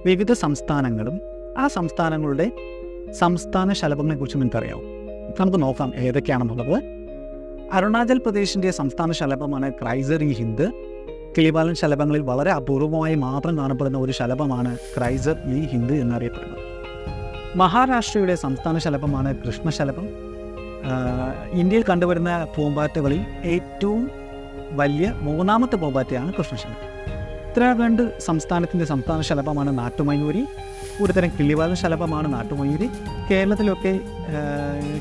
വിവിധ സംസ്ഥാനങ്ങളും ആ സംസ്ഥാനങ്ങളുടെ സംസ്ഥാന ശലഭങ്ങളെക്കുറിച്ച് നിങ്ങൾക്കറിയാവും. നമുക്ക് നോക്കാം ഏതൊക്കെയാണെന്നുള്ളത്. അരുണാചൽ പ്രദേശിൻ്റെ സംസ്ഥാന ശലഭമാണ് ക്രൈസർ-ഇ ഹിന്ദ്. കിളിപാലൻ ശലഭങ്ങളിൽ വളരെ അപൂർവമായി മാത്രം കാണപ്പെടുന്ന ഒരു ശലഭമാണ് ക്രൈസർ-ഇ ഹിന്ദ് എന്നറിയപ്പെടുന്നത്. മഹാരാഷ്ട്രയുടെ സംസ്ഥാന ശലഭമാണ് കൃഷ്ണശലഭം. ഇന്ത്യയിൽ കണ്ടുവരുന്ന പൂമ്പാറ്റകളിൽ ഏറ്റവും വലിയ മൂന്നാമത്തെ പൂമ്പാറ്റയാണ് കൃഷ്ണശലഭം. ഉത്തരാഖണ്ഡ് സംസ്ഥാനത്തിൻ്റെ സംസ്ഥാന ശലഭമാണ് നാട്ടുമയൂരി. ഒരുതരം കിളിപാലൻ ശലഭമാണ് നാട്ടുമയൂരി.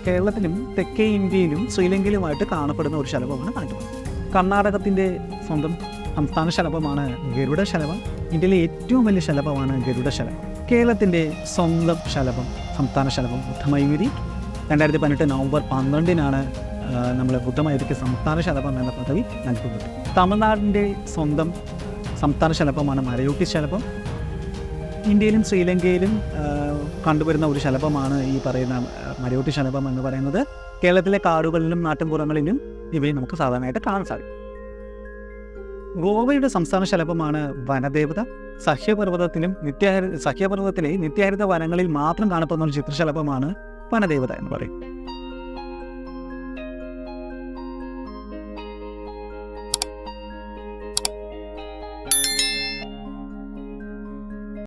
കേരളത്തിലും തെക്കേ ഇന്ത്യയിലും ശ്രീലങ്കയിലുമായിട്ട് കാണപ്പെടുന്ന ഒരു ശലഭമാണ് നാട്ടുമയൂരി. കർണാടകത്തിൻ്റെ സ്വന്തം സംസ്ഥാന ശലഭമാണ് ഗരുഡശലഭം. ഇന്ത്യയിലെ ഏറ്റവും വലിയ ശലഭമാണ് ഗരുഡശലഭം. കേരളത്തിൻ്റെ സ്വന്തം ശലഭം, സംസ്ഥാന ശലഭം ബുദ്ധമയൂരി. 2018 നവംബർ 12 നമ്മൾ ബുദ്ധമയൂരിക്ക് സംസ്ഥാന ശലഭം എന്ന പദവി നൽകുന്നത്. തമിഴ്നാടിൻ്റെ സ്വന്തം സംസ്ഥാന ശലഭമാണ് മരയൂട്ടി ശലഭം. ഇന്ത്യയിലും ശ്രീലങ്കയിലും കണ്ടുവരുന്ന ഒരു ശലഭമാണ് ഈ പറയുന്ന മരയൂട്ടി ശലഭം എന്ന് പറയുന്നത്. കേരളത്തിലെ കാടുകളിലും നാട്ടിൻപുറങ്ങളിലും ഇവയെ നമുക്ക് സാധാരണയായിട്ട് കാണാൻ സാധിക്കും. ഗോവയുടെ സംസ്ഥാന ശലഭമാണ് വനദേവത. സഹ്യപർവ്വതത്തിലെ നിത്യഹരിത വനങ്ങളിൽ മാത്രം കാണപ്പെടുന്ന ഒരു ചിത്രശലഭമാണ് വനദേവത എന്ന് പറയും.